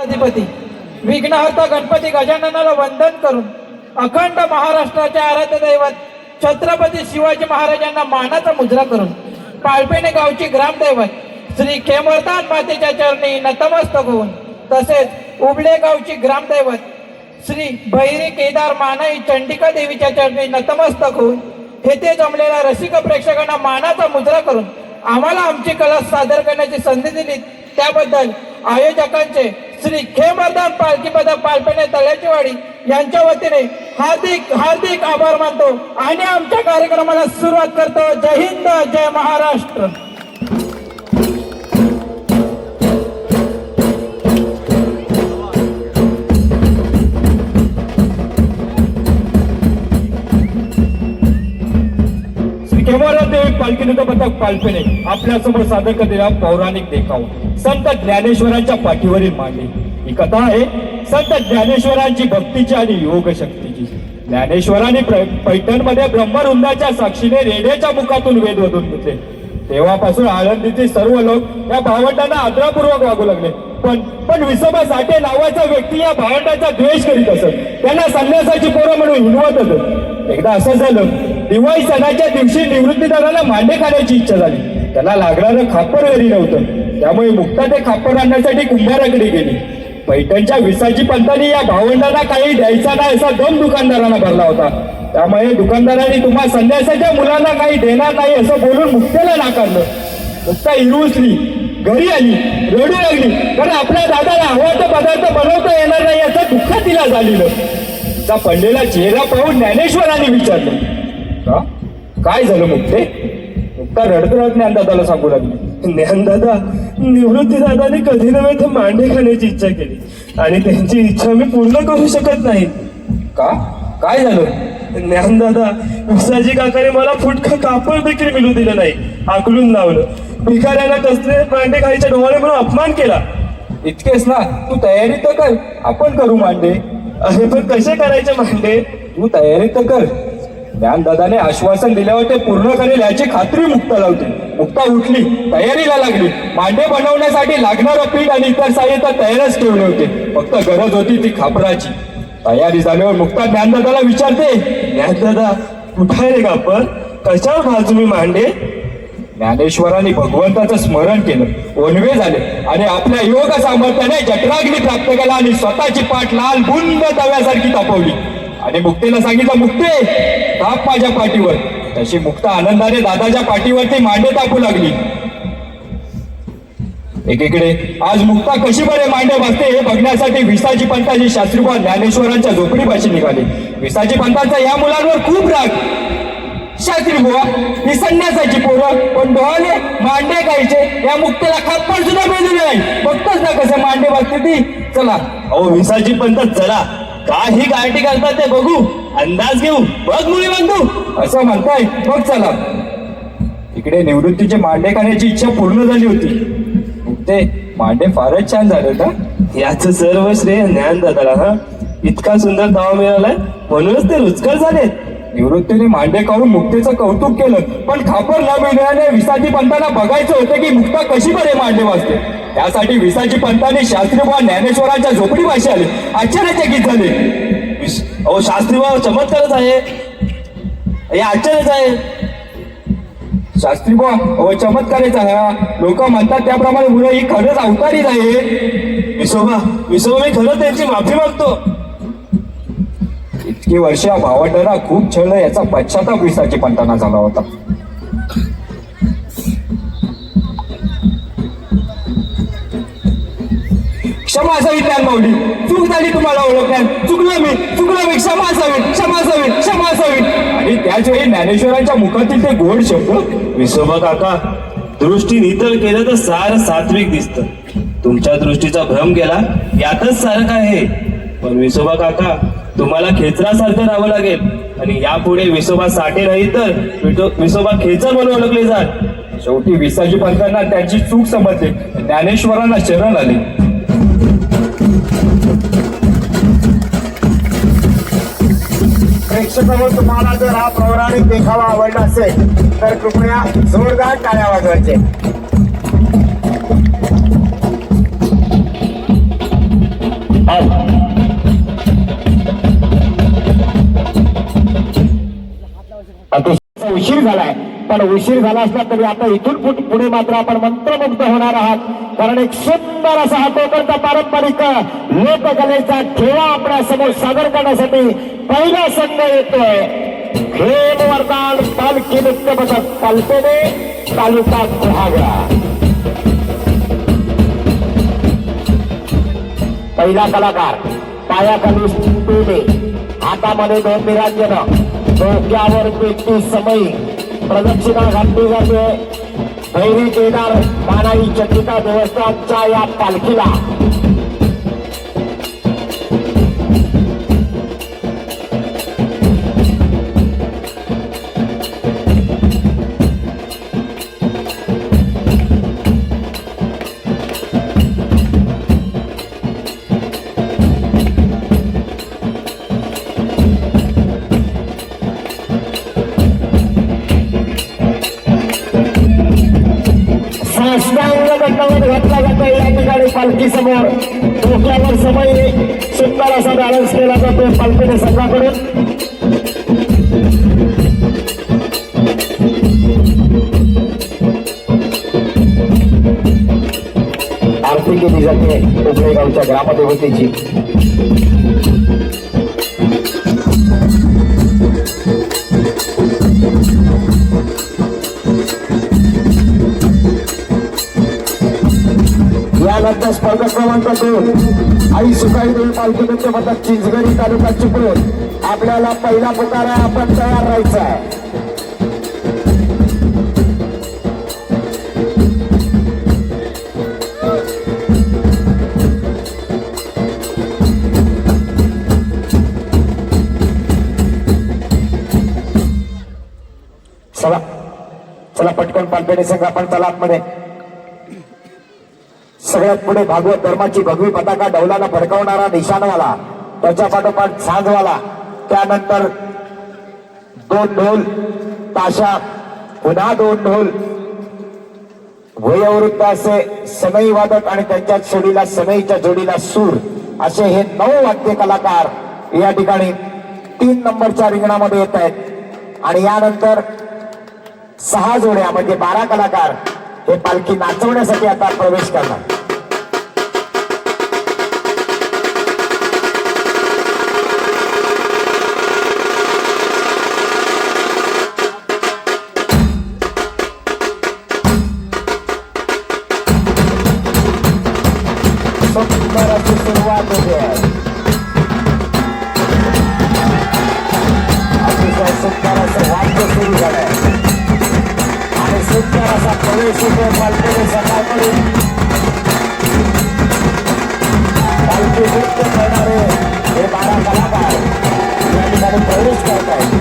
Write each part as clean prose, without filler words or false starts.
अधिपती विघ्नहर्ता गणपती गजाननाला वंदन करून अखंड महाराष्ट्राचे आराध्य दैवत छत्रपती शिवाजी महाराजांना मानाचा मुजरा करून पाळपेणे गावची ग्रामदैवत श्री खेमवर्धन मातेच्या चरणी नतमस्तक होऊन तसेच उबळे गावची ग्रामदैवत श्री भैरी केदार मानाई चंडिका देवीच्या चरणी नतमस्तक होऊन येथे जमलेल्या रसिक प्रेक्षकांना मानाचा मुजरा करून आम्हाला आमची कला सादर करण्याची संधी दिली त्याबद्दल आयोजकांचे श्री खेमवर्धन पालखी पदक पालपेणे तळ्याचीवाडी यांच्या वतीने हार्दिक हार्दिक आभार मानतो आणि आमच्या कार्यक्रमाला सुरुवात करतो। जय हिंद, जय महाराष्ट्र। खेमवर्धन पालखीचं पथक पालपेणे आपल्यासमोर सादर करलेला पौराणिक देखावा संत ज्ञानेश्वरांच्या पाठीवरील मांडे। ही कथा आहे संत ज्ञानेश्वरांची भक्तीची आणि योग शक्तीची। ज्ञानेश्वरांनी पैठणमध्ये ब्रह्मवृंदाच्या साक्षीने रेड्याच्या मुखातून वेद वधून घेतले। तेव्हापासून आळंदीचे सर्व लोक या भावंडांना आदरपूर्वक वागू लागले। पण विसोबा साठे नावाचा व्यक्ती या भावंडांचा द्वेष करीत असत। त्यांना संन्यासाची पोरं म्हणून हिणवत असत। एकदा असं झालं, दिवाळी सणाच्या दिवशी निवृत्तीदाराला मांडे खाण्याची इच्छा झाली। त्याला लागणारं खापर घरी नव्हतं, त्यामुळे मुक्ता ते खापर आणण्यासाठी कुंभाराकडे गेली। पैठणच्या विसाजी पंतांनी या भावंडांना काही द्यायचा नाही असा दम दुकानदारांना भरला होता। त्यामुळे दुकानदारांनी तुम्हा संन्यासाच्या मुलांना काही देणार नाही असं बोलून मुक्तेला नाकारलं। मुक्ता हिरवसली, घरी आली, रडू लागली, कारण आपल्या दादाला हवा तो पदार्थ बनवता येणार नाही याचं दुःख तिला झालेलं। तिचा पडलेला चेहरा पाहून ज्ञानेश्वरांनी विचारलं, का काय झालं मुक्ते? मुक्ता रडत रडत ज्ञानदादाला सांगू लागली, ज्ञानदादा, निवृत्ती दादाने कधी नव्हे तर मांडे खाण्याची इच्छा केली आणि त्यांची इच्छा मी पूर्ण करू शकत नाही। का काय झालं? ज्ञानदादा, विसाजी काकाने मला फुटका कापड देखील मिळू दिलं नाही, हाकलून लावलं। भिकाऱ्यांना कसले मांडे खायच्या डोळे म्हणून अपमान केला। इतकेच ना, तू तयारी तर कर, आपण करू मांडे। अरे पण कसे करायचे मांडे? तू तयारी तर कर। ज्ञानदादाने आश्वासन दिल्यावर ते पूर्ण करेल याची खात्री मुक्ताला होती। मुक्ता उठली, तयारीला लागली। मांडे बनवण्यासाठी लागणारं पीठ आणि इतर साहित्य तयारच ठेवले होते, फक्त गरज होती ती खापराची। तयारी झाल्यावर मुक्ता ज्ञानदादाला विचारते, ज्ञानदादा, कुठे रे कापर? कशावर भाजू मी मांडे? ज्ञानेश्वरांनी भगवंताचं स्मरण केलं, ओनवे झाले आणि आपल्या योग सामर्थ्याने जठराग्नी प्राप्त केला आणि स्वतःची पाठ लाल बुंद तव्यासारखी तापवली आणि मुक्तेला सांगितलं, मुक्ते ताप माझ्या पाठीवर। तशी मुक्ता आनंदाने दादाच्या पाठीवरती मांडे तापू लागली। एकीकडे आज मुक्ता कशी बरे मांडे बसते हे बघण्यासाठी विसाजी पंतांची शास्त्रीबुवा ज्ञानेश्वरांच्या झोपडीपाशी निघाले। विसाजी पंतांचा या मुलांवर खूप राग। शास्त्रीबुवा, ही संन्यासाची पोरं पण डोळे मांडे खायचे, या मुक्तेला खापर सुद्धा मिळू नाही, बघतोच ना कसे मांडे बसते ती। चला अहो विसाजी पंत, चला काही गाठी करतात ते बघू, अंदाज घेऊ, बघ मुली बंधू असं म्हणताय, मग चला। इकडे निवृत्तीचे मांडे खाण्याची इच्छा पूर्ण झाली होती। मुक्ते, मांडे फारच छान झाले का? याचं सर्व श्रेय ज्ञानदादाला। हा, इतका सुंदर तवा मिळालाय म्हणूनच ते रुचकर झालेत। निवृत्तीने मांडे खाऊन मुक्तेचं कौतुक केलं, पण खापर न मिळाल्याने विसाजी पंतांना बघायचं होतं की मुक्ता कशी बरे मांडे वाजते। त्यासाठी विसाजी पंतांनी शास्त्रीबुवा ज्ञानेश्वरांच्या झोपडीपाशी आले। आश्चर्यचकित झाले। अहो शास्त्रीबुवा, चमत्कारच आहे, हे आश्चर्यच आहे। शास्त्रीबुवा, अहो चमत्कारच आहे। लोक म्हणतात त्याप्रमाणे मुलं ही खरंच अवतारीच आहे। विसोबा, मी खरं त्यांची माफी मागतो। इतकी वर्ष भावंडांना खूप छळलं याचा पश्चाताप विसाजी पंतांना झाला होता। क्षमा असावी ज्ञान माऊली, चूक झाली तुम्हाला ओळखण्यात, चुकलो मी, क्षमा असावी। आणि त्याच वेळी ज्ञानेश्वरांच्या मुखातील ते गोड शब्द, विसोबा काका, दृष्टी नितळ केलं तर सार सात्विक दिसतं। तुमच्या दृष्टीचा भ्रम गेला यातच सारं काय आहे। पण विसोबा काका, तुम्हाला खेचरासारखं राहावं लागेल आणि यापुढे विसोबा साठे नाही तर विसोबा खेचर म्हणून ओळखले जात। शेवटी विसाजी पंतांना त्यांची चूक समजली, ज्ञानेश्वरांना शरण आले। प्रेक्षकांनो, तुम्हाला जर हा पौराणिक देखावा आवडला असेल तर कृपया जोरदार टाळ्या वाजवायचे। उशीर झालाय, पण उशीर झाला असला तरी आता इथून पुढे मात्र आपण मंत्रमुग्ध होणार आहात, कारण एक सुंदर असा हा कोकणचा पारंपरिक लोककलेचा ठेवा आपल्या समोर सादर करण्यासाठी पहिला संघ येतोय. खेमवर्धन पालखी नृत्य पथक पालपेणे तालुका गुहागर. पहिला कलाकार पायाखाली पेढे, हातामध्ये 2 निरांजन, डोक्यावर पेटी समयी, प्रदक्षिणा घातली जाते भैरी केदार मानाई चंडिका देवस्थानच्या या पालखीला. घातला जातो या ठिकाणी पालखी समोर. डोक्यावर समय सुंदर असा बॅलन्स केला जातो पालखीने संघाकडून. आरती केली जाते कोकणे गावच्या ग्रामदेवतेची. यानंतर स्पर्धा क्रमांक 2 आई सुकाई देवी पालखी नृत्य पथक चिंचगडी तालुका चिपळूण. आपल्याला पहिला पुकारा, आपण तयार राहायचं आहे. चला चला पटकन पालपेणे संघ आपण चला आतमध्ये. सगळ्यात पुढे भागवत धर्माची भगवी पताका डौलाला फडकवणारा निशाणवाला, त्याच्या पाठोपाठ झांजवाला, त्यानंतर 2 ढोल ताशा, पुन्हा 2 ढोल, वयोवृद्ध असे समई वादक आणि त्यांच्या जोडीला समईच्या जोडीला सूर, असे हे 9 वाद्य कलाकार या ठिकाणी 3 नंबरच्या रिंगणामध्ये येत आहेत. आणि यानंतर 6 जोड्या म्हणजे 12 कलाकार हे पालखी नाचवण्यासाठी आता प्रवेश करणार. सुंदर सुरुवात होते, अतिशय सुंदर असं वाद्य सुरू झालंय आणि सुंदर असा प्रवेश होतो पालखीने सकाळकडून. पालखी नृत्य करणारे हे 12 कलाकार या ठिकाणी प्रवेश करत आहेत.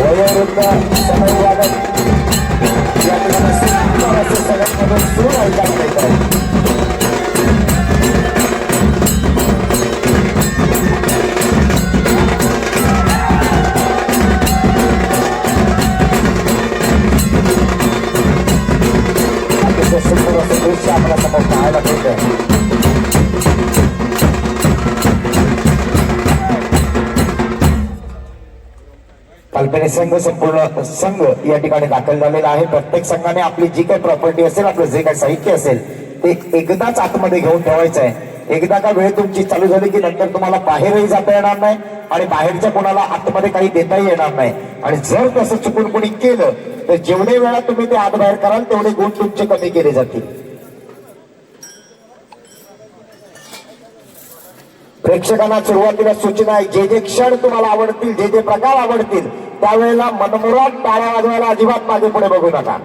वयोवृद्ध समई वादक या ठिकाणी सुंदर असे सगळ्यांमधून सूर ऐकायला मिळत आहे. सुंदर असं दृश्य आपल्या समोर पाहायला मिळतंय. पालपेणे संघ संपूर्ण संघ या ठिकाणी दाखल झालेला आहे. प्रत्येक संघाने आपली जी काही प्रॉपर्टी असेल, आपलं जे काही साहित्य असेल ते एकदाच आतमध्ये घेऊन ठेवायचं आहे. एकदा का वेळ तुमची चालू झाली की नंतर तुम्हाला बाहेरही जाता येणार नाही आणि बाहेरच्या कोणाला आतमध्ये काही देताही येणार नाही. आणि जर तसं चुकून कोणी केलं तर जेवढे वेळा तुम्ही ते आत बाहेर कराल तेवढे गुण तुमचे कमी केले जातील. प्रेक्षकांना सुरुवातीला सूचना आहे, जे जे क्षण तुम्हाला आवडतील, जे जे प्रकार आवडतील त्यावेळेला मनमुराद टाळ्या वाजवायला अजिबात मागे पुढे बघू नका.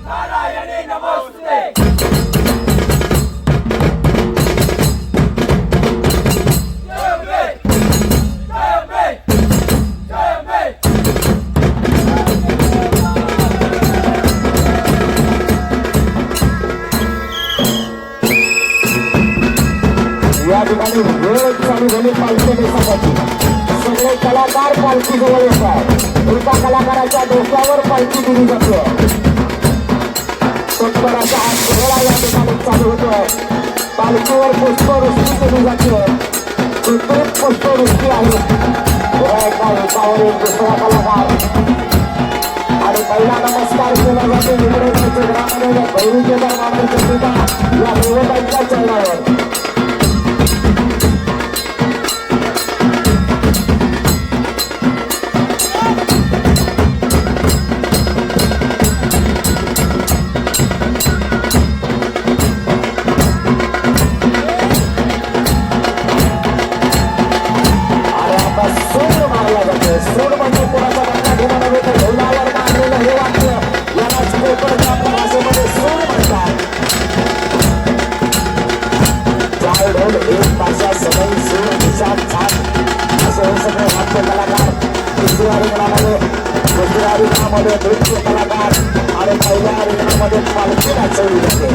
नारायणी नमोस्तुते. या ठिकाणी वेळ चालू झाली पालखी देशासाठी. सगळे कलाकार पालखी जवळ येतात. एका कलाकाराच्या डोक्यावर पालखी दिली जाते. सत्तराचा हा सोहळा या ठिकाणी चालू होतोय. पालखीवर पुष्पवृष्टी केली जाते. कृत्रिम पुष्पवृष्टी आहे. एकावर एक दुसरा कलाकार आणि पहिला नमस्कार केला जातो निवडणुकीच्या ग्रामामध्ये भैरूकेदार मामांच्या पिता या देवतांच्या चरणावर. सूड म्हणजे कोणाचा घटना घेणं नव्हे तर ढोलावर मारलेलं हे वाक्य यालाच कोकणच्या भाषेमध्ये सूड म्हणतात. चार ढोल एक भाषा सगळी सूड दिशा छान असे हे सगळे वाद्य कलाकार दुसऱ्या रिंगणामध्ये नृत्य कलाकार आणि पहिल्या रिंगणामध्ये पालखी नाचवली जाते.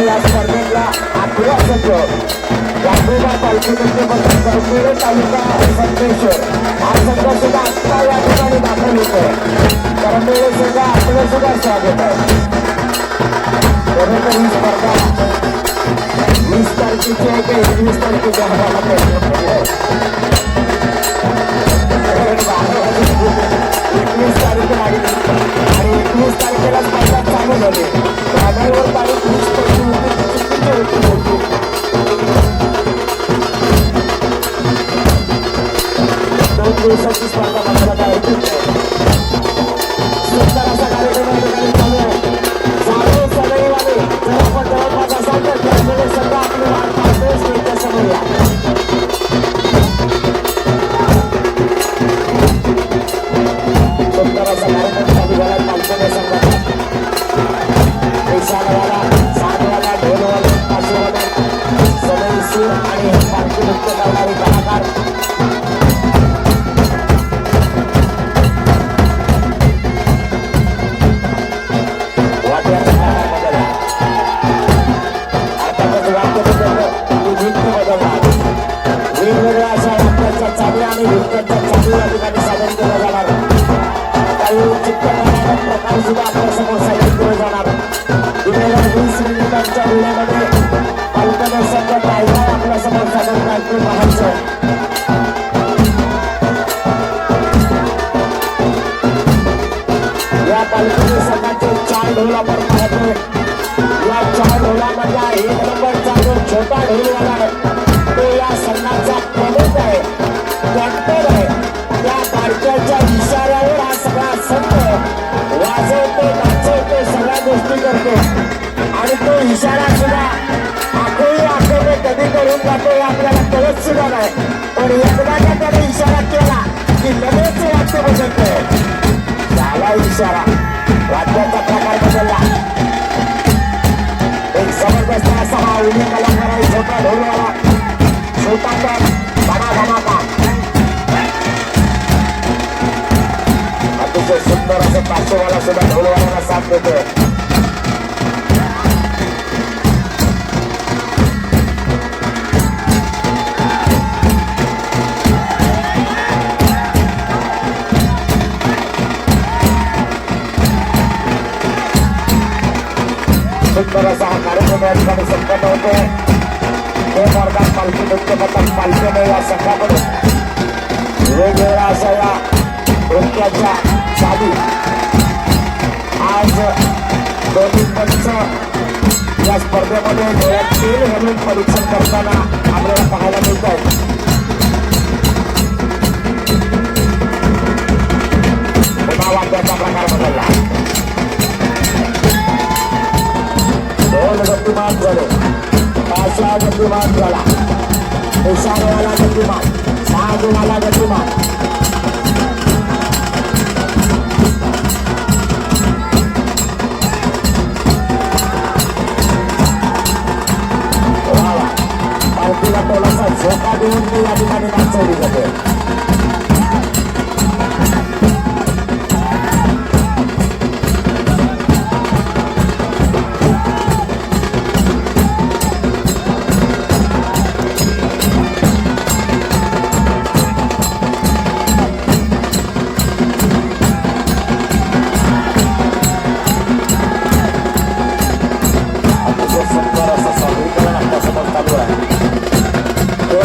या स्पर्धेतला आठवा संघ यात्रेला पालखी करपेड तालुका संकेश्वर हा संघ सुद्धा आत्ता या ठिकाणी दाखल होतोय. करपेड संघ आपलं सुद्धा स्वागत आहे. ही स्पर्धा 20 तारखेची आहे की 21 तारखेच्या हवाला 21 तारखेला आणि 21 तारखेला स्पर्धा चालू झाली. त्यावर तारीख 20 दोन दिवसाची स्पर्धा बघायला ऐकून सुंदर असा कार्यक्रम या ठिकाणी चालू आहे. सारे सदैवाने जर आपण जवळपास असाल तर त्यामुळे सगळं आपली वाट पाहतोय स्टेजच्या समोर या. सुंदर असा कार्यक्रम चालू झाला पालखी संघाचा. पेशावाला साधवाला ढोलवाला पाचवाला सदैव सूर आणि पालखी नृत्य करणारे कलाकार वेगवेगळ्या अशा वाक्याच्या चांगल्या आणि नृत्याच्या चांगल्या या ठिकाणी सादर केला जाणार. काही चित्रकला प्रकार सुद्धा आपल्या समोर सादर केले जाणार. दिलेल्या 20 मिनिटांच्या वेळेमध्ये पालखी संघ काय काय आपल्या समोर सादर करतो पाहायचं. या पालखी संघाचे 4 ढोल आपण पाहतोय. या 4 ढोलामधला 1 नंबरचा जो छोटा ढोलवाला आहे तो या संघाचा प्रमुख आहे, कॅप्टन आहे. त्या बारक्याच्या इशाऱ्यावर हा सगळा संघ वाजवतो नाचवतो. इशारा वाद्याचा प्रकार बदलला एक जबरदस्त असा हा उल्लेख कलाकार आहे छोटा ढोलवाला छोटा तर बडा धमाका अतिशय सुंदर असं पार्श्ववाला सुद्धा ढोलवाल्याला साथ देतोय सुंदर असा हा कार्यक्रम या ठिकाणी संपन्न होतोय हे मार्गात पालखी नृत्य पथक पालखीने या संघाकडून वेगवेगळ्या अशा या नृत्याच्या चाली आज दोन्ही पंच या स्पर्धेमध्ये डोळ्यात तेल घालून परीक्षण करताना आपल्याला पाहायला मिळत आहे पुन्हा वाद्याचा प्रकार बदलला ढोल गतिमान झाले ताशा गतिमान झाला इशारेवाला गतिमान साजूवाला गतिमान पालखीला थोडासा झोका देऊन ती या ठिकाणी नाचवली जाते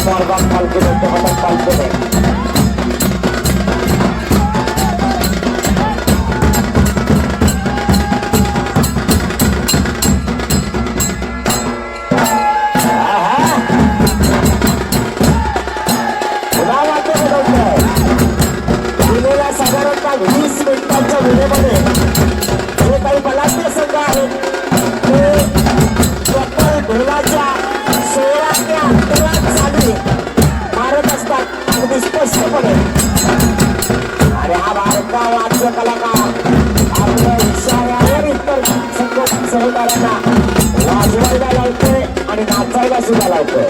मार्गात पालखी नृत्य पथक पालखीने पुन्हा वाद्य बदलतंय दिलेल्या साधारणतः 20 मिनिटांच्या वेळेमध्ये जे काही बलाढ्य संघ आहेत ते प्रबळ ढोलाच्या 16 ते 18 चाली मारत असतात अगदी स्पष्टपणे आणि हा बारका वाद्य कलाकार आपल्या इशाऱ्यावर इतर सहकार्यांना वाजवायला लावतोय आणि नाचायला सुद्धा लावतोय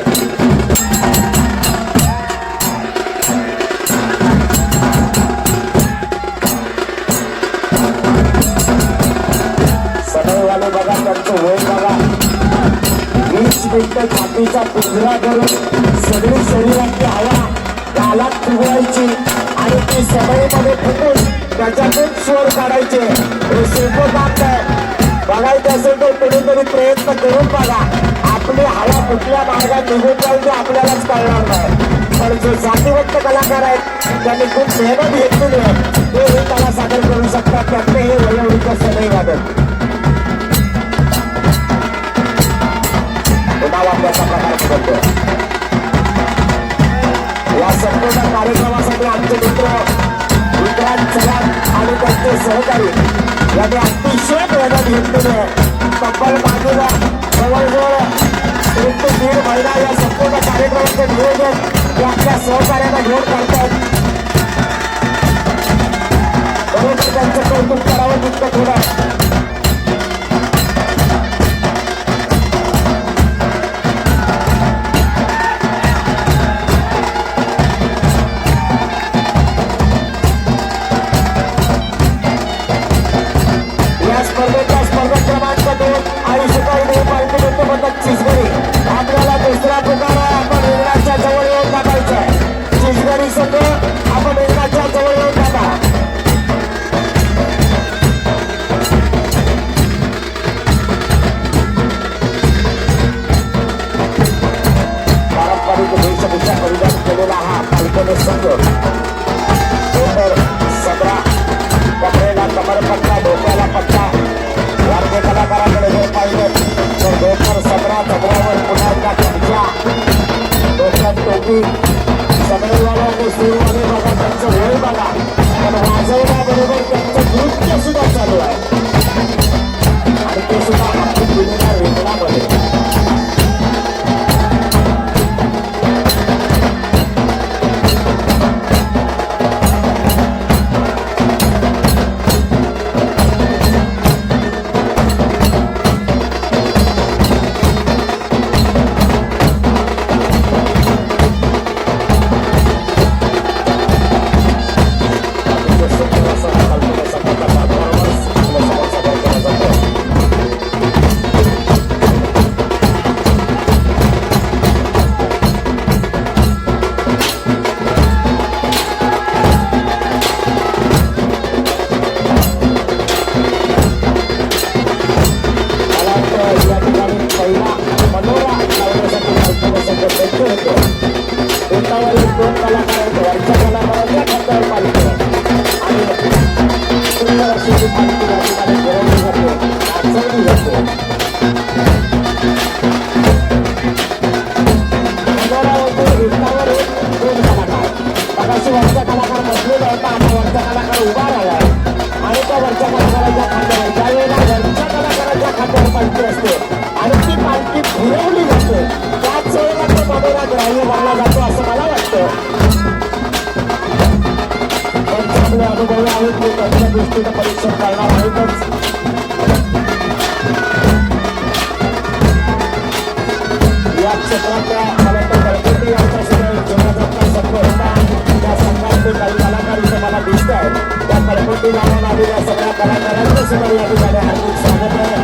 सदैवाले बघा त्यांचं वय बघा 20 मिनिटं छातीचा पिंजरा करून सगळी शरीराची हवा गालात फुगवायची आणि ती सवयीमध्ये फुटून त्याच्यातून स्वर काढायचे हे सोपं काम नाही बघायचं असेल तर कुणीतरी प्रयत्न करून बघा आपली हवा कुठल्या मार्गात निघून जाईल ते आपल्यालाच कळणार नाही पण जे जातीवंत कलाकार आहेत त्यांनी खूप मेहनत घेतलेली आहे ते हे कला सादर करू शकतात त्यातले हे वयोवृद्ध सदैव वादक वाद्याचा प्रकार बदलतो या संपूर्ण कार्यक्रमासाठी आमचे मित्र विक्रांत चव्हाण आणि त्यांचे सहकारी यांनी अतिशय मेहनत घेतलेली आहे तब्बल मागेला जवळजवळ 1 ते 1.5 महिना या संपूर्ण कार्यक्रमाचे नियोजन ते आपल्या सहकार्यांना घेऊन करतात बरोबर त्यांचं कौतुक करावं तितकं थोडं स्पर्धा क्रमांक 2 आणि सकाळी पालखी नृत्य पथक चिचगरी आपल्याला दुसरा प्रकार आहे आपण इंग्रजच्या जवळ येऊन टाकायचं आहे चिचगरी संघ आपण इंग्रजच्या जवळ येऊन टाका पारंपरिक वेशभूषा परिधान केलेला हा पालखी संघ सदरा कपडेला कमरपट्टा डोक्याला पट्टा वाद्य कलाकाराकडे जर पाहिलं तर डोकर 17 चक्रावर पुन्हा एकदा त्यांच्या डोक्यात टोपी सगळेवाला आणि सूरवाले बघा त्यांचं वय बघा पण वाजवण्याबरोबर त्यांचं नृत्य सुद्धा चालू आहे आणि ते सुद्धा आपण दिलेल्या रिंगणामध्ये आपली पालखी या ठिकाणी फिरवली जाते, नाचवली जाते. मंदिरावरती विटावर दोन कलाकार, मगाशी वरचा कलाकार बसलेला होता, आता वरचा कलाकार उभा राहिला आणि त्या वरच्या कलाकाराच्या खांद्यावर ज्यावेळेला वरच्या कलाकाराच्या खांद्यावर पालखी असते आणि ती पालखी फिरवली जाते, त्याच वेळेला तो बडोरा ग्राह्य मानला जातो असं मला वाटतं. पण चांगले अनुभवी आहेत ते त्यांच्या दृष्टीनं परीक्षण करणार आहेतच. या क्षेत्रातल्या मला तर गणपती यांच्याशिवाय जीवनाचा संघ होता, त्या संघातले काही कलाकार इथे मला दिसत आहेत. त्या गणपती लावून आलेल्या सगळ्या कलाकारांचं सुद्धा या ठिकाणी हार्दिक स्वागत आहे.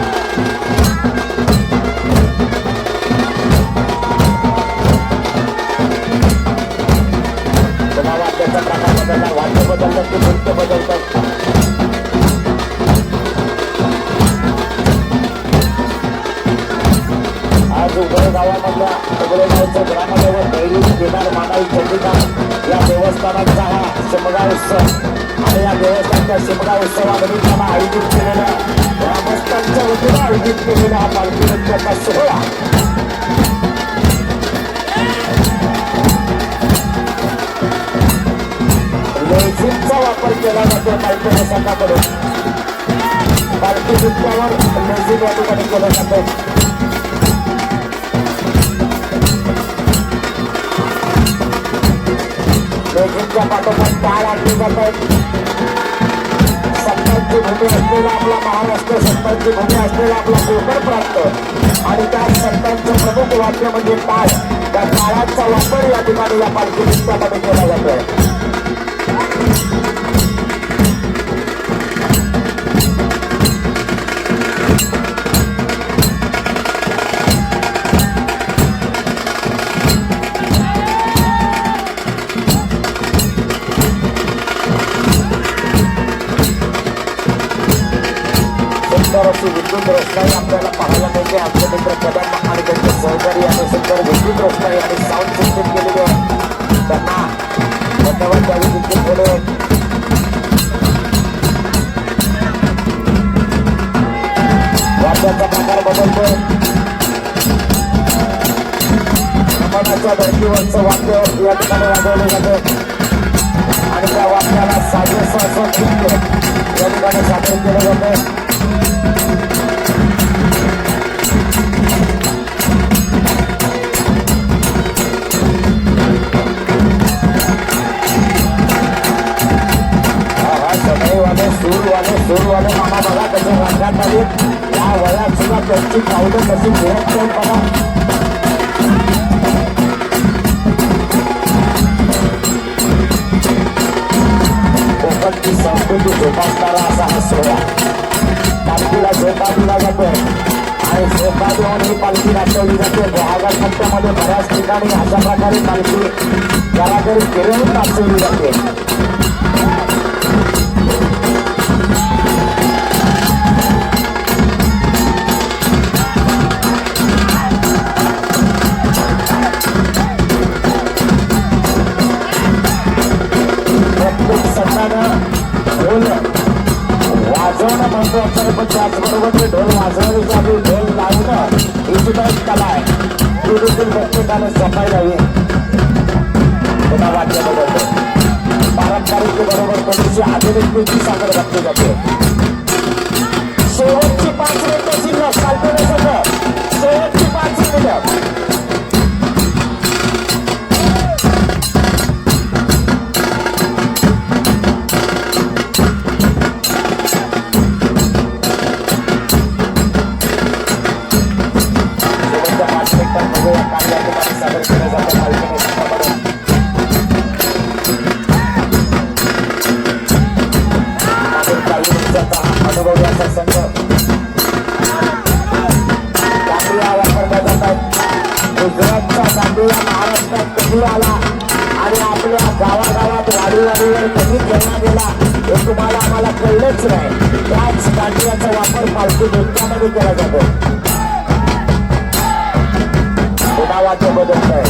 वाद्याचा प्रकार बदलतात, वाद्य बदलतात ते नृत्य बदलतात. आज उघड गावामधल्या उघडगावचं ग्रामदेवत दैवी केदार मानाई चंडिका या देवस्थानाचा हा शिमगा उत्सव आणि या देवस्थानच्या शिमगा उत्सवानिमित्तानं आयोजित केलेल्या ग्रामस्थांच्या वतीनं आयोजित केलेला हा पालखी नृत्याचा सोहळा लेझिमचा वापर केला जातो. पालखी संघाकडून पालखी नृत्यावर लेझिम या ठिकाणी केलं जातं. लेझिमच्या पाठोपाठ टाळ आणली जातात. सत्तांची भूमी असलेला आपला महाराष्ट्र, सत्तांची भूमी असलेला आपला कोकण प्रांत आणि त्या सत्तांचं प्रमुख वाद्य म्हणजे टाळ. त्या टाळांचा वापर या ठिकाणी या पालखी नृत्यामध्ये केला जातोय. सुंदर अशी विद्युत रोषणाई आपल्याला पाहायला मिळते. आमचे मित्र कदम आणि त्यांचे सहकारी आणि सुंदर विद्युत रोषणाई आणि साऊंड सिस्टीम केलेली आहे. त्यांना धन्यवाद द्यावे तिथे पुढे वाद्याचा प्रकार बदलतोय. नमनाच्या धर्तीवरचं वाद्य या ठिकाणी वाजवलं जातं आणि त्या वाद्याला साजेसं असं नृत्य या ठिकाणी सादर केलं जातं. सूरवाले मामा बघा कसे रंगात आले. या वयात सुद्धा त्यांची पावलं कशी फिरत बघा. कोकणची संस्कृती जोपासणारा असा हा सोहळा पालखीला झोपा दिला जातोय आणि झोपा देऊन ही पालखी नाचवली जाते. जहागार पट्ट्यामध्ये बऱ्याच ठिकाणी अशा प्रकारे पालखी घराघरी फिरवून नाचवली जाते. ढोल वाजवणं महत्वाचं आहे, पण त्याचबरोबर ते ढोल वाजवण्याची आधी ढोल लावणं ही सुद्धा एक कला आहे. ती देखील प्रत्येकाने जपायला हवी. पुन्हा वाद्य बदलतो. पारंपरिक बरोबर थोडीशी आधुनिकतेची साखर घातली जाते. शेवटची 5 मिनिटं शिल्लक काल्पनिक सगळं. शेवटची 5 मिनिटं. सादर केलं जातं पालखीने संघाकडून. मागील काही दिवसाचा हा अनुभवी असा संघ दांडिया वापरल्या जातात. गुजरातचा दांडिया महाराष्ट्रात कधी आला आणि आपल्या गावागावात वाडीवाडीवर कधी खेळला गेला हे तुम्हाला आम्हाला कळलंच नाही. त्याच दांडियाचा वापर पालखी नृत्यामध्ये केला जातो. वाद्य बदलत आहे.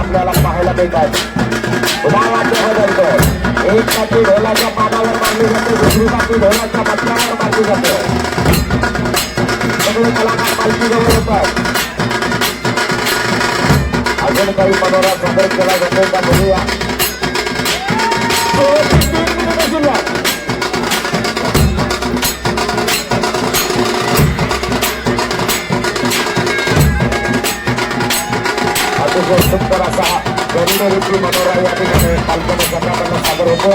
आपल्याला पाहायला मिळतात. पुन्हा वाद्य बदलतो. एक काठी ढोलाच्या पानावर मारली जाते, दुसरी काठी ढोलाच्या मथळ्यावर मारली जाते. सगळे कलाकार पालखीजवळ येतात. अजून काही मनोरा सादर केला जातो का बघूया. अतिशय सुंदर असा गरुडरूपी मनोरा या ठिकाणी पालखीने संघाकडून सादर होतो.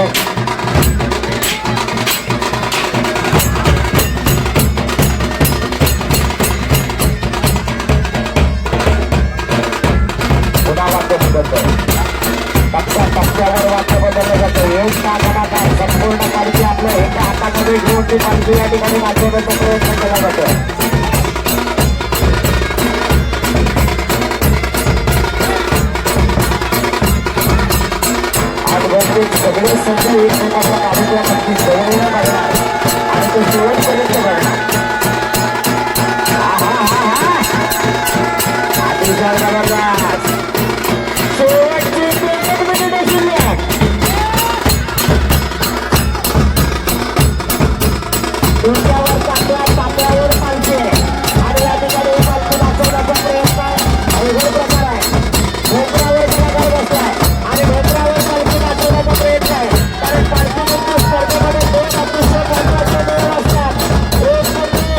पुन्हा वाद्य बदलतं. टप्प्यावर वाद्य बदललं जातं. एक तासाला संपूर्ण पालखी आपल्या एका हातामध्ये घेऊन ती पालखी या ठिकाणी वाजवण्याचा प्रयत्न केला जातो. सगळे संघ एकमेकांच्या कार्यक्रमाची जवळ करणार आणि तो शेवटपर्यंत करणार. शेवटची 3 मिनिटे शिल्लक. तुमच्यावर ताप्यावर पालखी आणि या ठिकाणी पालखी दाखवण्याचा प्रयत्न अवघड प्रकार आहे. भोंगरावर कलाकार बसलाय आणि भोंगरावर पालखी दाखवण्याचा प्रयत्न आहे. कारण पालखी नृत्य स्पर्धेमध्ये 2 अतिशय महत्वाचे नियम असतात. एक म्हणजे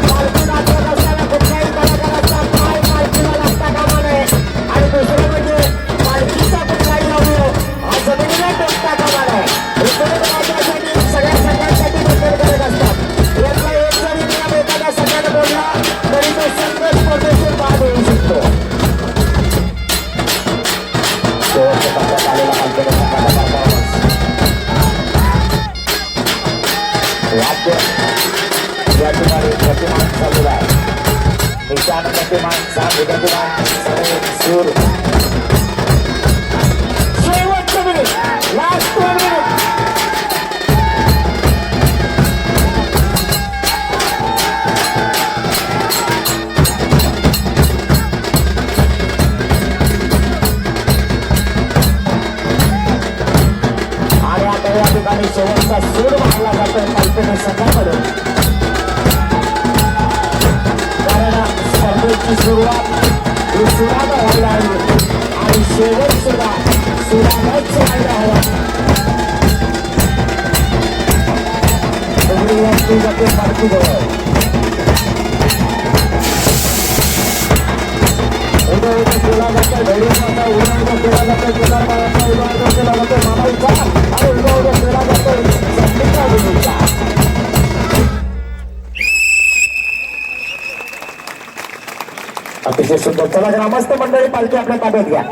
पालखी दाखवत असताना कुठल्याही कलाकाराचा पाय पालखीला लागता कामा नये आणि दुसरं म्हणजे पालखीचा कुठलाही अवयव हा जमिनीला टेकता कामा नये. हे दोन महत्वासाठी सगळ्या संघांसाठी बदल करत असतात. यातला एक जरी नियम एखाद्या संघाने बोलला तरी तो संघ स्पर्धेतून बाद होऊ शकतो. शेवटच्या टप्प्यात आलेला पालखीने संघाचा परफॉर्मन्स. वाद्य या ठिकाणी गतिमान चाललेला आहे. निशाण गतिमान, साथ गतिमान, सगळे सूर. शेवटचं मिनिट, लास्ट 2 मिनिट. आणि आता या ठिकाणी शेवटचा सूर मारला जातोय पालखीने संघाकडून. कारण स्पर्धेची सुरुवात ही सुरानं व्हायला हवी आणि शेवट सुद्धा सुरानंच व्हायला हवा. सगळी वस्ती जाते पालखीजवळ. उदय केला जातो, धैर्यमाचा उदय केला जातो, केदारबाळाचा उदय केला जातो, मामाईचा आणि उदय केला जातो संगीता विनूचा. अतिशय सुंदर. चला ग्रामस्थ मंडळी पालखी आपल्या ताब्यात घ्या.